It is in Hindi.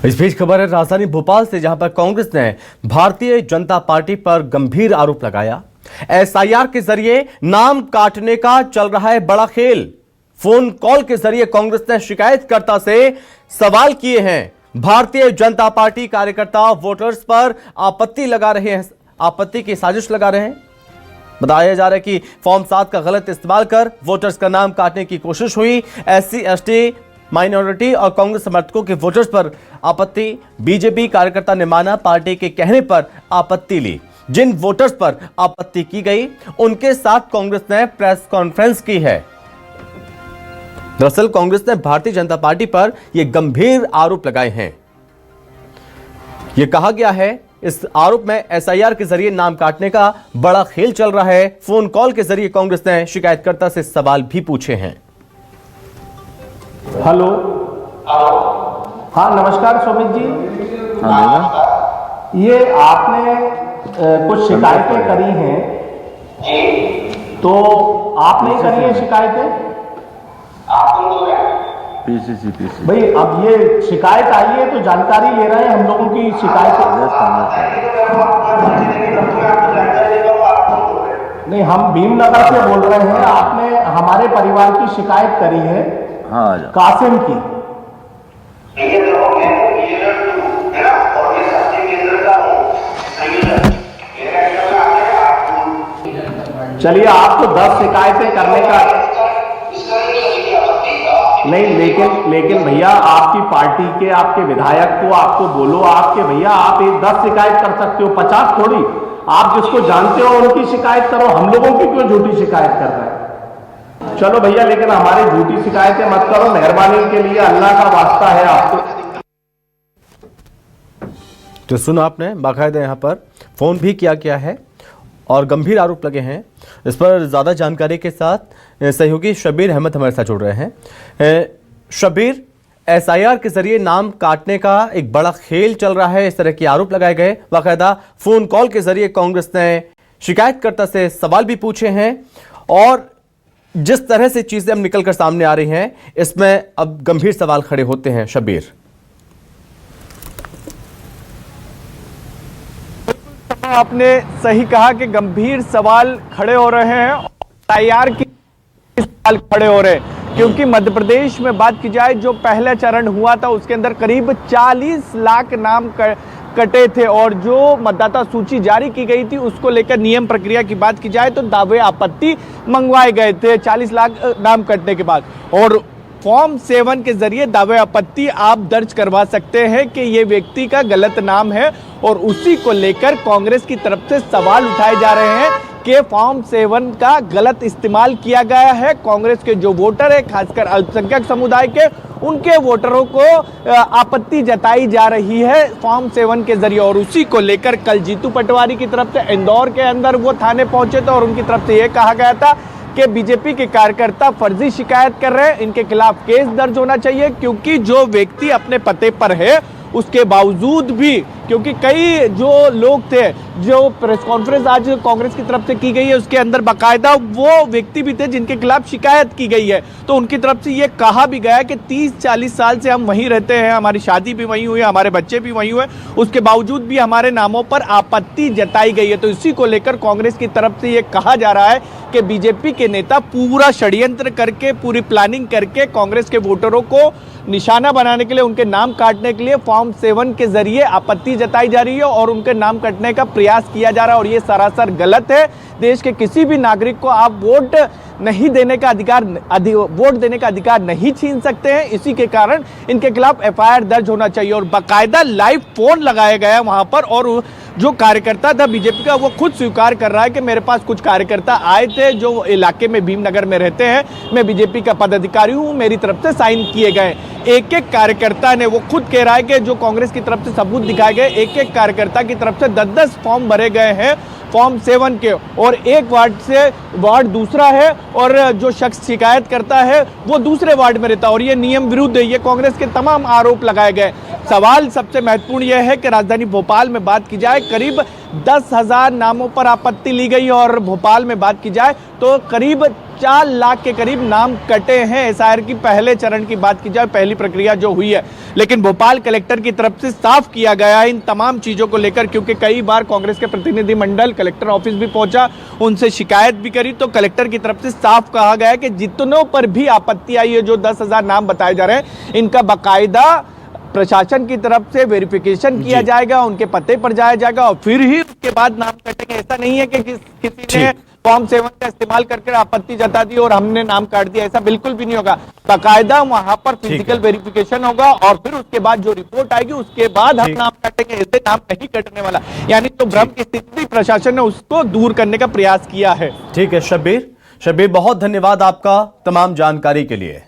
इस बीच खबर है राजधानी भोपाल से, जहां पर कांग्रेस ने भारतीय जनता पार्टी पर गंभीर आरोप लगाया। एसआईआर के जरिए नाम काटने का चल रहा है बड़ा खेल। फोन कॉल के जरिए कांग्रेस ने शिकायतकर्ता से सवाल किए हैं। भारतीय जनता पार्टी कार्यकर्ता वोटर्स पर आपत्ति लगा रहे हैं, आपत्ति की साजिश लगा रहे हैं। बताया जा रहा है कि फॉर्म 7 का गलत इस्तेमाल कर वोटर्स का नाम काटने की कोशिश हुई। एससी, एसटी, माइनॉरिटी और कांग्रेस समर्थकों के वोटर्स पर आपत्ति। बीजेपी कार्यकर्ता ने माना पार्टी के कहने पर आपत्ति ली। जिन वोटर्स पर आपत्ति की गई उनके साथ कांग्रेस ने प्रेस कॉन्फ्रेंस की है। दरअसल कांग्रेस ने भारतीय जनता पार्टी पर यह गंभीर आरोप लगाए हैं। यह कहा गया है इस आरोप में एसआईआर के जरिए नाम काटने का बड़ा खेल चल रहा है। फोन कॉल के जरिए कांग्रेस ने शिकायतकर्ता से सवाल भी पूछे हैं। हेलो, हाँ नमस्कार सुमित जी। हाँ, ये आपने कुछ शिकायतें करी हैं, तो आपने करी है शिकायतें? पीसीसी भाई अब ये शिकायत आई है तो जानकारी ले रहे हैं हम लोगों की शिकायत। नहीं, हम भीमनगर से बोल रहे हैं। आपने हमारे परिवार की शिकायत करी है। हाँ, कासिम की। चलिए, आपको 10 शिकायतें करने का नहीं, लेकिन भैया आपकी पार्टी के आपके विधायक को आपको बोलो, आपके भैया आप 10 शिकायत कर सकते हो, 50 थोड़ी। आप जिसको जानते हो उनकी शिकायत करो, हम लोगों की क्यों झूठी शिकायत कर रहे हैं? चलो भैया, लेकिन हमारी झूठी शिकायतें मत करो, मेहरबानी के लिए, अल्लाह का वास्ता है आपको। तो सुना आपने, बाकायदा यहां पर फोन भी किया गया है और गंभीर आरोप लगे हैं। इस पर ज्यादा जानकारी के साथ सहयोगी शबीर अहमद हमारे साथ जुड़ रहे हैं। शबीर, एसआईआर के जरिए नाम काटने का एक बड़ा खेल चल रहा है, इस तरह के आरोप लगाए गए। बाकायदा फोन कॉल के जरिए कांग्रेस ने शिकायतकर्ता से सवाल भी पूछे हैं और जिस तरह से चीजें अब निकलकर सामने आ रही हैं, इसमें अब गंभीर सवाल खड़े होते हैं। शबीर, आपने सही कहा कि गंभीर सवाल खड़े हो रहे हैं। एसआईआर की सवाल खड़े हो रहे हैं क्योंकि मध्य प्रदेश में बात की जाए, जो पहला चरण हुआ था उसके अंदर करीब 40 लाख नाम कटे थे और जो मतदाता सूची जारी की गई थी उसको लेकर नियम प्रक्रिया की बात की जाए तो दावे आपत्ति मंगवाए गए थे 40 लाख नाम कटने के बाद। और फॉर्म 7 के जरिए दावे आपत्ति आप दर्ज करवा सकते हैं कि ये व्यक्ति का गलत नाम है और उसी को लेकर कांग्रेस की तरफ से सवाल उठाए जा रहे हैं कि फॉर्म 7 का गलत इस्तेमाल किया गया है। कांग्रेस के जो वोटर है, खासकर अल्पसंख्यक समुदाय के, उनके वोटरों को आपत्ति जताई जा रही है फॉर्म 7 के जरिए। और उसी को लेकर कल जीतू पटवारी की तरफ से इंदौर के अंदर वो थाने पहुंचे थे और उनकी तरफ से ये कहा गया था कि बीजेपी के कार्यकर्ता फर्जी शिकायत कर रहे हैं, इनके खिलाफ केस दर्ज होना चाहिए क्योंकि जो व्यक्ति अपने पते पर है उसके बावजूद भी, क्योंकि कई जो लोग थे, जो प्रेस कॉन्फ्रेंस आज कांग्रेस की तरफ से की गई है उसके अंदर बाकायदा वो व्यक्ति भी थे जिनके खिलाफ शिकायत की गई है। तो उनकी तरफ से ये कहा भी गया कि 30-40 साल से हम वहीं रहते हैं, हमारी शादी भी वहीं हुई है, हमारे बच्चे भी वहीं हुए, उसके बावजूद भी हमारे नामों पर आपत्ति जताई गई है। तो इसी को लेकर कांग्रेस की तरफ से ये कहा जा रहा है कि बीजेपी के नेता पूरा षड्यंत्र करके, पूरी प्लानिंग करके कांग्रेस के वोटरों को निशाना बनाने के लिए, उनके नाम काटने के लिए फॉर्म 7 के जरिए आपत्ति जताई जा रही है और उनके नाम कटने का प्रयास किया जा रहा है और ये सरासर गलत है। देश के किसी भी नागरिक को आप वोट देने का अधिकार नहीं छीन सकते हैं। इसी के कारण इनके खिलाफ एफआईआर दर्ज होना चाहिए और बाकायदा लाइव फोन लगाया गया है वहां पर। और जो कार्यकर्ता था बीजेपी का, वो खुद स्वीकार कर रहा है कि मेरे पास कुछ कार्यकर्ता आए थे जो इलाके में भीमनगर में रहते हैं, मैं बीजेपी का पदाधिकारी हूं, मेरी तरफ से साइन किए गए। एक कार्यकर्ता ने, वो खुद कह रहा है कि जो कांग्रेस की तरफ से सबूत दिखाए गए, एक कार्यकर्ता की तरफ से 10-10 फॉर्म भरे गए हैं फॉर्म 7 के और एक वार्ड से वार्ड दूसरा है और जो शख्स शिकायत करता है वो दूसरे वार्ड में रहता है और ये नियम विरुद्ध है। ये कांग्रेस के तमाम आरोप लगाए गए। सवाल सबसे महत्वपूर्ण यह है कि राजधानी भोपाल में बात की जाए करीब 10,000 नामों पर आपत्ति ली गई और भोपाल में बात की जाए तो करीब 4 लाख के करीब नाम कटे हैं एसआईआर की पहले चरण की बात की जाए, पहली प्रक्रिया जो हुई है। लेकिन भोपाल कलेक्टर की तरफ से साफ किया गया है इन तमाम चीजों को लेकर, क्योंकि कई बार कांग्रेस के प्रतिनिधिमंडल कलेक्टर ऑफिस भी पहुंचा, उनसे शिकायत भी करी, तो कलेक्टर की तरफ से साफ कहा गया है कि जितनों पर भी आपत्ति आई है, जो 10,000 नाम बताए जा रहे हैं, इनका बाकायदा प्रशासन की तरफ से वेरिफिकेशन किया जाएगा, उनके पते पर जाया जाएगा और फिर ही उसके बाद नाम कटेंगे। ऐसा नहीं है कि किसी ने फॉर्म 7 का इस्तेमाल करके आपत्ति जता दी और हमने नाम काट दिया, ऐसा बिल्कुल भी नहीं होगा। बाकायदा वहां पर फिजिकल वेरिफिकेशन होगा और फिर उसके बाद जो रिपोर्ट आएगी उसके बाद हम नाम काटेंगे, ऐसे नाम नहीं कटने वाला। यानी तो भ्रम की स्थिति प्रशासन ने उसको दूर करने का प्रयास किया है। ठीक है शब्बीर, बहुत धन्यवाद आपका तमाम जानकारी के लिए।